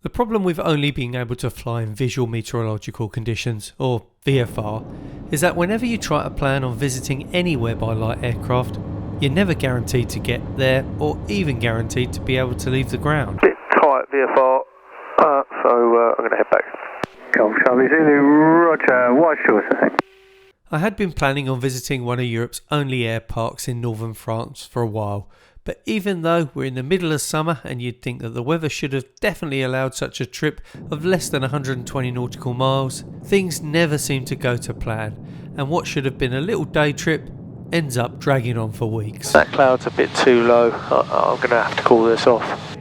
The problem with only being able to fly in visual meteorological conditions, or VFR, is that whenever you try to plan on visiting anywhere by light aircraft, you're never guaranteed to get there or even guaranteed to be able to leave the ground. Bit tight VFR, so I'm going to head back. Golf Charlie Zulu, roger, what's your say? I had been planning on visiting one of Europe's only air parks in northern France for a while, but even though we're in the middle of summer and you'd think that the weather should have definitely allowed such a trip of less than 120 nautical miles, things never seem to go to plan, and what should have been a little day trip ends up dragging on for weeks. That cloud's a bit too low, I'm going to have to call this off.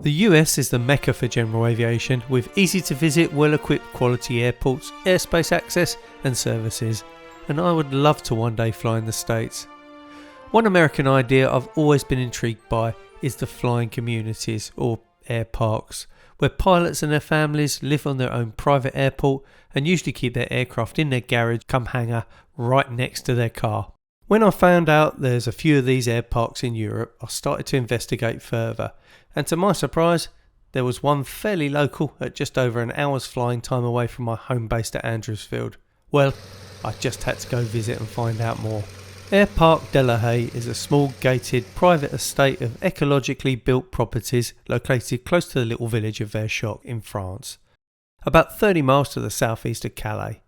The US is the mecca for general aviation, with easy to visit, well equipped quality airports, airspace access and services, and I would love to one day fly in the States. One American idea I've always been intrigued by is the flying communities, or air parks, where pilots and their families live on their own private airport and usually keep their aircraft in their garage come hangar right next to their car. When I found out there's a few of these air parks in Europe, I started to investigate further, and to my surprise, there was one fairly local at just over an hour's flying time away from my home base at Andrewsfield. Well, I just had to go visit and find out more. AIRPARC DELAHAYE is a small gated private estate of ecologically built properties located close to the little village of VERCHOCQ in France, about 30 miles to the southeast of Calais,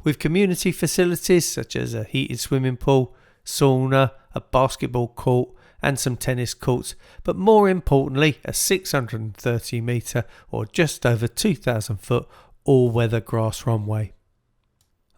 with community facilities such as a heated swimming pool, sauna, a basketball court and some tennis courts, but more importantly a 630 metre or just over 2,000 foot all-weather grass runway.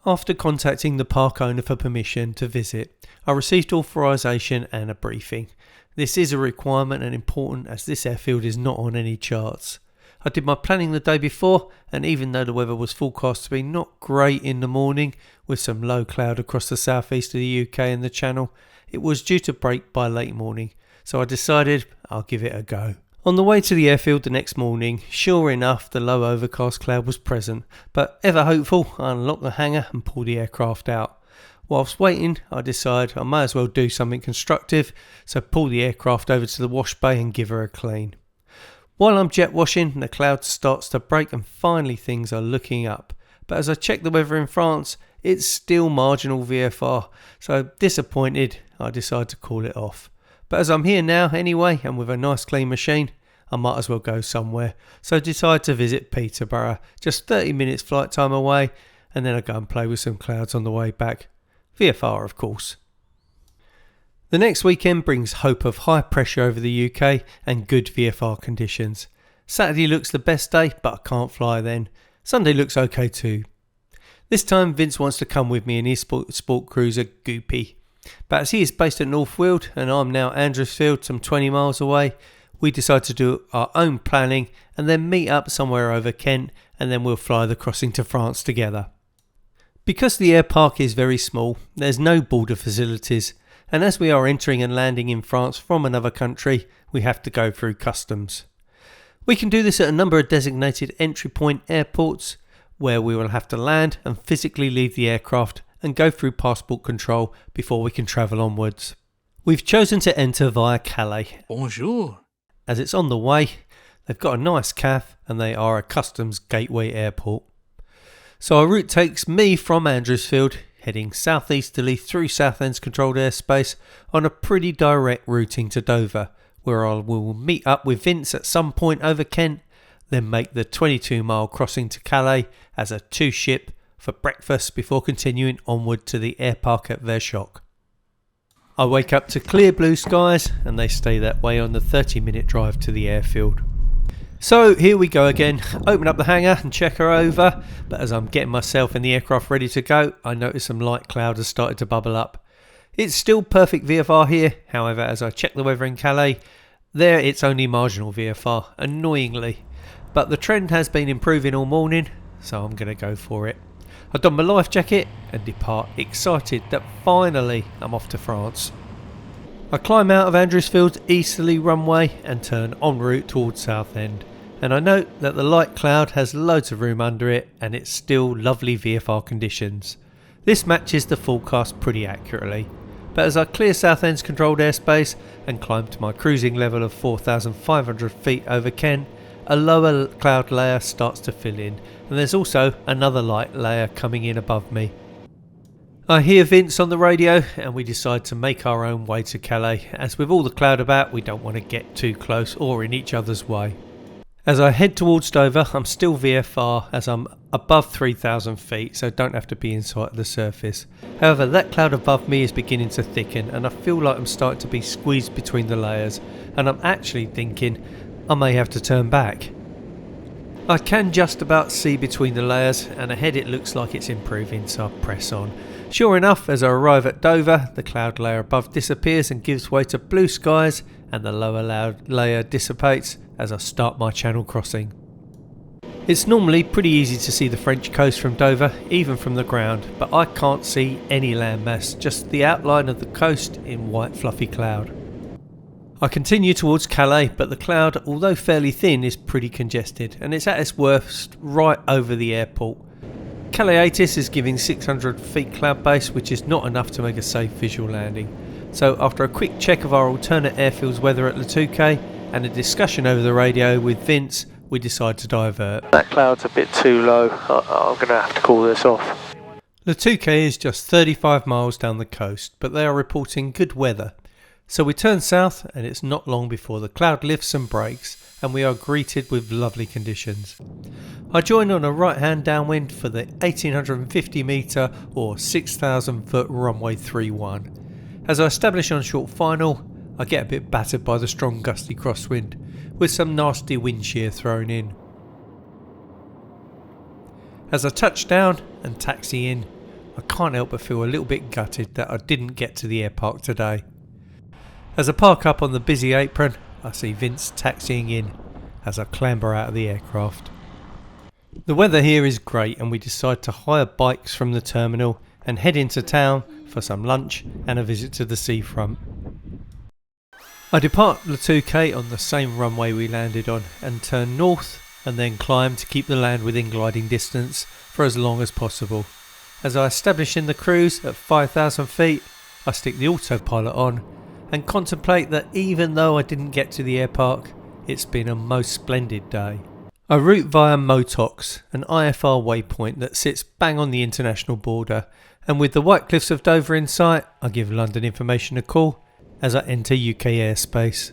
After contacting the park owner for permission to visit, I received authorisation and a briefing. This is a requirement and important as this airfield is not on any charts. I did my planning the day before, and even though the weather was forecast to be not great in the morning, with some low cloud across the southeast of the UK and the Channel, it was due to break by late morning, so I decided I'll give it a go. On the way to the airfield the next morning, sure enough the low overcast cloud was present, but ever hopeful, I unlocked the hangar and pulled the aircraft out. Whilst waiting, I decided I may as well do something constructive, so pull the aircraft over to the wash bay and give her a clean. While I'm jet washing, the cloud starts to break and finally things are looking up. But as I check the weather in France, it's still marginal VFR, so disappointed, I decide to call it off. But as I'm here now anyway, and with a nice clean machine, I might as well go somewhere. So I decide to visit Peterborough, just 30 minutes flight time away, and then I go and play with some clouds on the way back. VFR of course. The next weekend brings hope of high pressure over the UK and good VFR conditions. Saturday looks the best day, but I can't fly then. Sunday looks okay too. This time Vince wants to come with me in his sport cruiser Goopy. But as he is based at North Weald and I'm now Andrewsfield, some 20 miles away, we decide to do our own planning and then meet up somewhere over Kent, and then we'll fly the crossing to France together. Because the air park is very small, there's no border facilities, and as we are entering and landing in France from another country, we have to go through customs. We can do this at a number of designated entry point airports, where we will have to land and physically leave the aircraft and go through passport control before we can travel onwards. We've chosen to enter via Calais. Bonjour. As it's on the way, they've got a nice CAF and they are a customs gateway airport. So our route takes me from Andrewsfield, heading southeasterly through Southend's controlled airspace on a pretty direct routing to Dover, where I will meet up with Vince at some point over Kent, then make the 22-mile crossing to Calais as a two-ship for breakfast before continuing onward to the air park at VERCHOCQ. I wake up to clear blue skies and they stay that way on the 30-minute drive to the airfield. So here we go again, open up the hangar and check her over, but as I'm getting myself and the aircraft ready to go, I notice some light cloud has started to bubble up. It's still perfect VFR here, however as I check the weather in Calais, there it's only marginal VFR, annoyingly. But the trend has been improving all morning, so I'm going to go for it. I don my life jacket and depart, excited that finally I'm off to France. I climb out of Andrewsfield's easterly runway and turn en route towards Southend, and I note that the light cloud has loads of room under it and it's still lovely VFR conditions. This matches the forecast pretty accurately, but as I clear Southend's controlled airspace and climb to my cruising level of 4,500 feet over Kent, a lower cloud layer starts to fill in, and there's also another light layer coming in above me. I hear Vince on the radio and we decide to make our own way to Calais, as with all the cloud about we don't want to get too close or in each other's way. As I head towards Dover, I'm still VFR as I'm above 3,000 feet, so don't have to be in sight of the surface. However, that cloud above me is beginning to thicken and I feel like I'm starting to be squeezed between the layers, and I'm actually thinking I may have to turn back. I can just about see between the layers and ahead it looks like it's improving, so I press on. Sure enough, as I arrive at Dover, the cloud layer above disappears and gives way to blue skies, and the lower layer dissipates as I start my channel crossing. It's normally pretty easy to see the French coast from Dover, even from the ground, but I can't see any landmass, just the outline of the coast in white fluffy cloud. I continue towards Calais, but the cloud, although fairly thin, is pretty congested, and it's at its worst right over the airport. Calais ATIS is giving 600 feet cloud base, which is not enough to make a safe visual landing. So after a quick check of our alternate airfield's weather at VERCHOCQ and a discussion over the radio with Vince, we decide to divert. That cloud's a bit too low, I'm going to have to call this off. VERCHOCQ is just 35 miles down the coast, but they are reporting good weather. So we turn south and it's not long before the cloud lifts and breaks and we are greeted with lovely conditions. I join on a right hand downwind for the 1850 metre or 6,000 foot runway 31. As I establish on short final, I get a bit battered by the strong gusty crosswind with some nasty wind shear thrown in. As I touch down and taxi in, I can't help but feel a little bit gutted that I didn't get to the airpark today. As I park up on the busy apron, I see Vince taxiing in as I clamber out of the aircraft. The weather here is great and we decide to hire bikes from the terminal and head into town for some lunch and a visit to the seafront. I depart VERCHOCQ on the same runway we landed on and turn north and then climb to keep the land within gliding distance for as long as possible. As I establish in the cruise at 5,000 feet, I stick the autopilot on and contemplate that even though I didn't get to the airpark, it's been a most splendid day. I route via VERCHOCQ, an IFR waypoint that sits bang on the international border, and with the White Cliffs of Dover in sight, I give London Information a call as I enter UK airspace.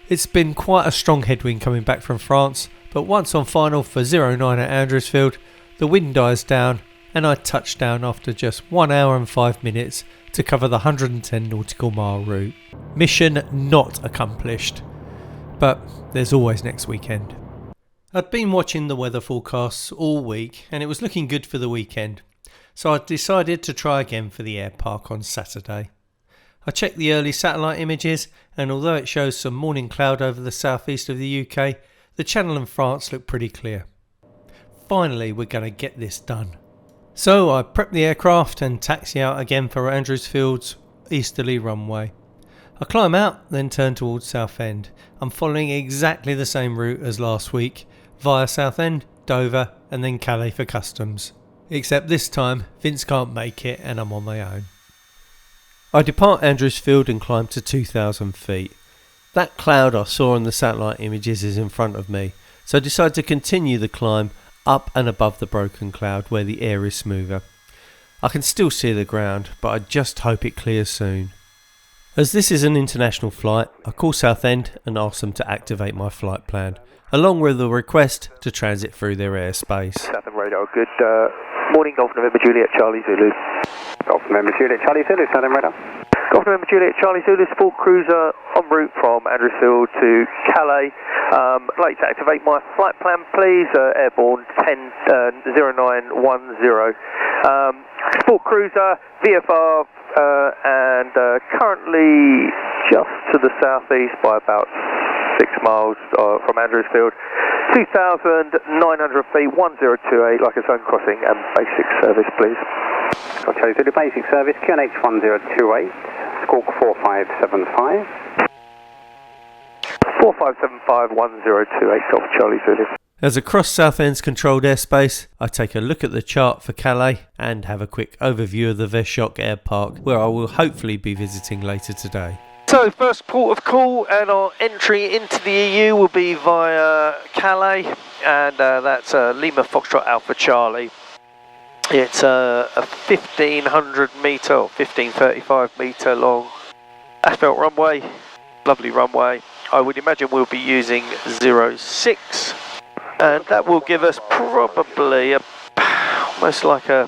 It's been quite a strong headwind coming back from France, but once on final for 09 at Andrewsfield, the wind dies down and I touch down after just 1 hour and 5 minutes to cover the 110 nautical mile route. Mission not accomplished, but there's always next weekend. I'd been watching the weather forecasts all week and it was looking good for the weekend, so I decided to try again for the airpark on Saturday. I checked the early satellite images and although it shows some morning cloud over the southeast of the UK, the Channel and France look pretty clear. Finally we're going to get this done. So I prep the aircraft and taxi out again for Andrewsfield's easterly runway. I climb out, then turn towards Southend. I'm following exactly the same route as last week, via Southend, Dover and then Calais for customs. Except this time, Vince can't make it and I'm on my own. I depart Andrewsfield and climb to 2,000 feet. That cloud I saw in the satellite images is in front of me, so I decide to continue the climb up and above the broken cloud where the air is smoother. I can still see the ground, but I just hope it clears soon. As this is an international flight, I call Southend and ask them to activate my flight plan, along with a request to transit through their airspace. Southend radar, good morning, Golf November Juliet Charlie Zulu. Golf November Juliet Charlie Zulu, Southend radar. Golf November Juliet Charlie Zulu, full cruiser en route from Andrewsfield to Calais. I'd like to activate my flight plan please, airborne 0910. Sport cruiser, VFR and currently just to the southeast by about 6 miles from Andrewsfield. 2,900 feet, 1028, like a zone crossing and basic service please. Charlie Zulu, basic service, QNH 1028, squawk 4575. 4575 1028, Golf Charlie Zulu. As I cross Southend's controlled airspace, I take a look at the chart for Calais and have a quick overview of the VERCHOCQ airpark where I will hopefully be visiting later today. So first port of call and our entry into the EU will be via Calais, and that's Lima Foxtrot Alpha Charlie. It's a 1500 metre or 1535 metre long asphalt runway, lovely runway. I would imagine we'll be using 06, and that will give us probably almost like a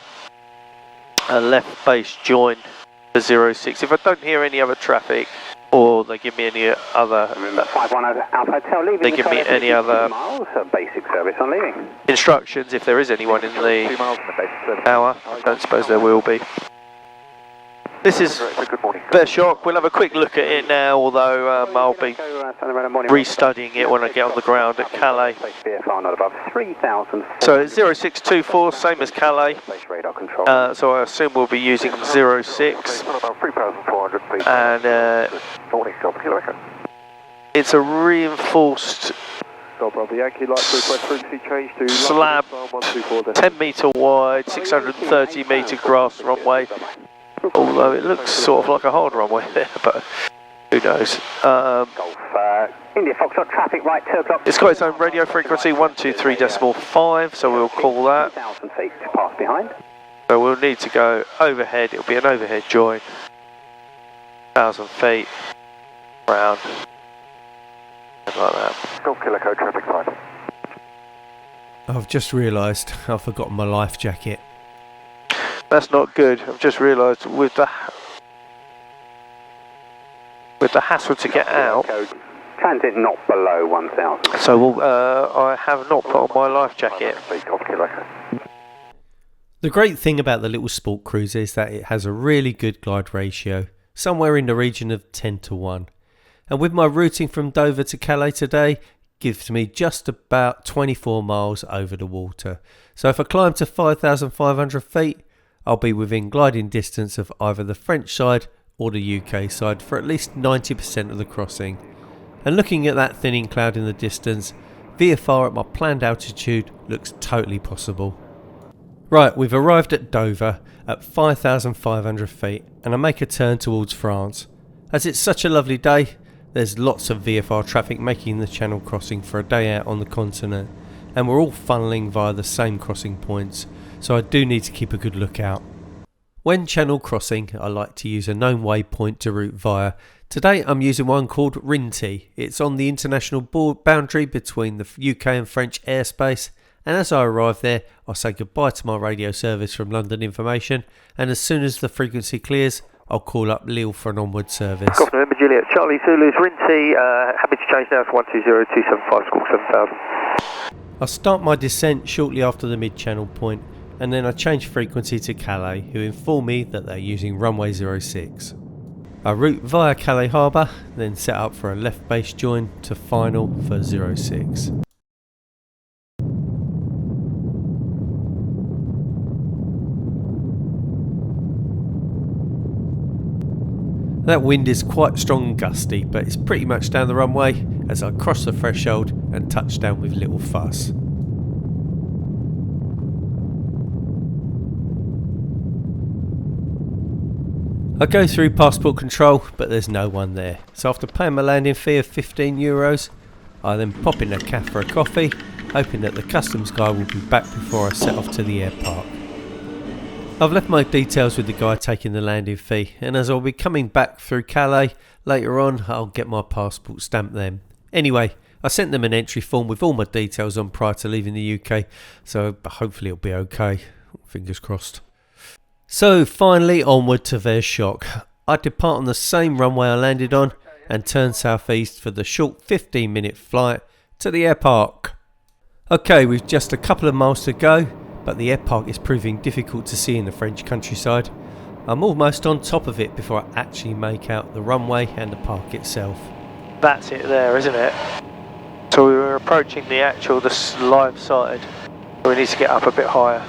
left base join for 06. If I don't hear any other traffic, or they give me any other they give me any other basic service on leaving. instructions, if there is anyone in the tower. I don't suppose there will be. This is VERCHOCQ. We'll have a quick look at it now, although I'll be restudying it when I get on the ground at Calais. So it's 0624, same as Calais. So I assume we'll be using 06. And it's a reinforced slab, 10 metre wide, 630 metre grass runway. Although it looks sort of like a hard runway there, but who knows. India Foxtrot traffic right 2 o'clock. It's got its own radio frequency, 123.5, so we'll call that. 1,000 feet to pass behind. So we'll need to go overhead. It'll be an overhead join. 1,000 feet round. Something like that. Golf Kilo Code traffic 5. I've just realised I've forgotten my life jacket. That's not good. I've just realised with the hassle to get out. Transit not below 1,000. So I have not put on my life jacket. The great thing about the little sport cruiser is that it has a really good glide ratio, somewhere in the region of 10:1. And with my routing from Dover to Calais today, gives me just about 24 miles over the water. So if I climb to 5,500 feet, I'll be within gliding distance of either the French side or the UK side for at least 90% of the crossing. And looking at that thinning cloud in the distance, VFR at my planned altitude looks totally possible. Right, we've arrived at Dover at 5,500 feet, and I make a turn towards France. As it's such a lovely day, there's lots of VFR traffic making the channel crossing for a day out on the continent, and we're all funneling via the same crossing points, so I do need to keep a good lookout. When channel crossing, I like to use a known waypoint to route via. Today I'm using one called Rinty. It's on the international boundary between the UK and French airspace, and as I arrive there, I'll say goodbye to my radio service from London Information, and as soon as the frequency clears, I'll call up Lille for an onward service. Golf November Juliet Charlie Zulu's Rinty, happy to change now to 120275 squawk 7000. I'll start my descent shortly after the mid-channel point, and then I change frequency to Calais, who inform me that they're using runway 06. I route via Calais Harbour, then set up for a left base join to final for 06. That wind is quite strong and gusty, but it's pretty much down the runway as I cross the threshold and touch down with little fuss. I go through passport control, but there's no one there. So after paying my landing fee of €15, I then pop in a cafe for a coffee, hoping that the customs guy will be back before I set off to the AIRPARC. I've left my details with the guy taking the landing fee, and as I'll be coming back through Calais later on, I'll get my passport stamped then. Anyway, I sent them an entry form with all my details on prior to leaving the UK, so hopefully it'll be okay. Fingers crossed. So finally onward to VERCHOCQ. I depart on the same runway I landed on and turn southeast for the short 15-minute flight to the AIRPARC. Okay, we've just a couple of miles to go, but the AIRPARC is proving difficult to see in the French countryside. I'm almost on top of it before I actually make out the runway and the park itself. That's it there, isn't it? So we were approaching the live side. We need to get up a bit higher.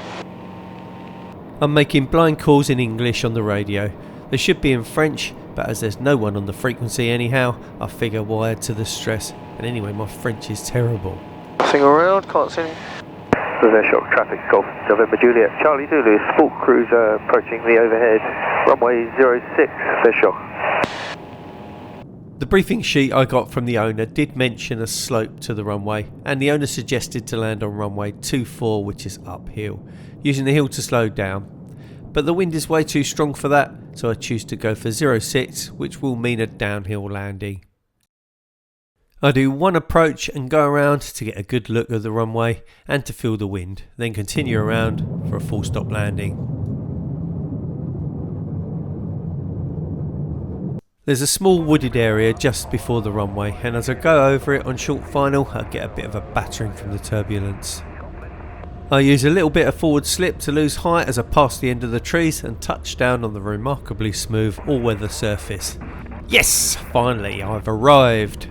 I'm making blind calls in English on the radio. They should be in French, but as there's no one on the frequency anyhow, I figure wired to the stress. And anyway, my French is terrible. Nothing around, can't see any. VERCHOCQ traffic, Golf November Juliet Charlie Zulu, sport cruiser approaching the overhead, runway 06, VERCHOCQ. The briefing sheet I got from the owner did mention a slope to the runway, and the owner suggested to land on runway 24, which is uphill, using the hill to slow down. But the wind is way too strong for that, so I choose to go for 06, which will mean a downhill landing. I do one approach and go around to get a good look at the runway and to feel the wind, then continue around for a full stop landing. There's a small wooded area just before the runway, and as I go over it on short final, I get a bit of a battering from the turbulence. I use a little bit of forward slip to lose height as I pass the end of the trees and touch down on the remarkably smooth all-weather surface. Yes! Finally, I've arrived!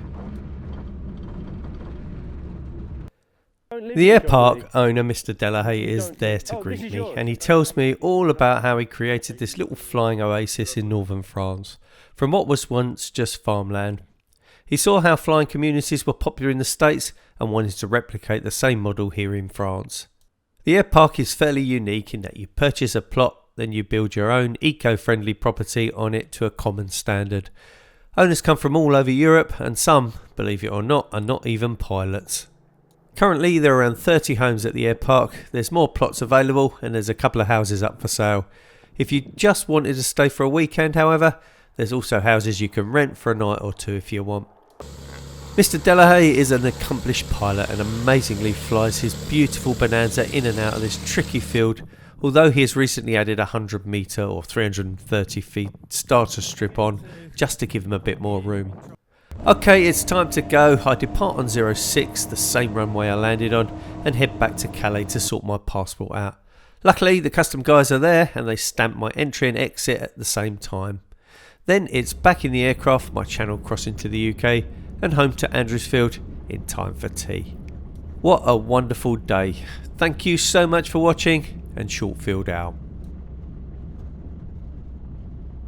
The AIRPARC owner, Mr. Delahaye, is there to greet me, and he tells me all about how he created this little flying oasis in northern France, from what was once just farmland. He saw how flying communities were popular in the States and wanted to replicate the same model here in France. The AIRPARC is fairly unique in that you purchase a plot, then you build your own eco-friendly property on it to a common standard. Owners come from all over Europe, and some, believe it or not, are not even pilots. Currently there are around 30 homes at the AIRPARC, there's more plots available, and there's a couple of houses up for sale. If you just wanted to stay for a weekend, however, there's also houses you can rent for a night or two if you want. Mr. Delahaye is an accomplished pilot and amazingly flies his beautiful Bonanza in and out of this tricky field, although he has recently added a 100 metre or 330 feet starter strip on just to give him a bit more room. Okay, it's time to go. I depart on 06, the same runway I landed on, and head back to Calais to sort my passport out. Luckily the custom guys are there and they stamp my entry and exit at the same time. Then it's back in the aircraft, my channel crossing to the UK, and home to Andrewsfield in time for tea. What a wonderful day. Thank you so much for watching, and Shortfield out.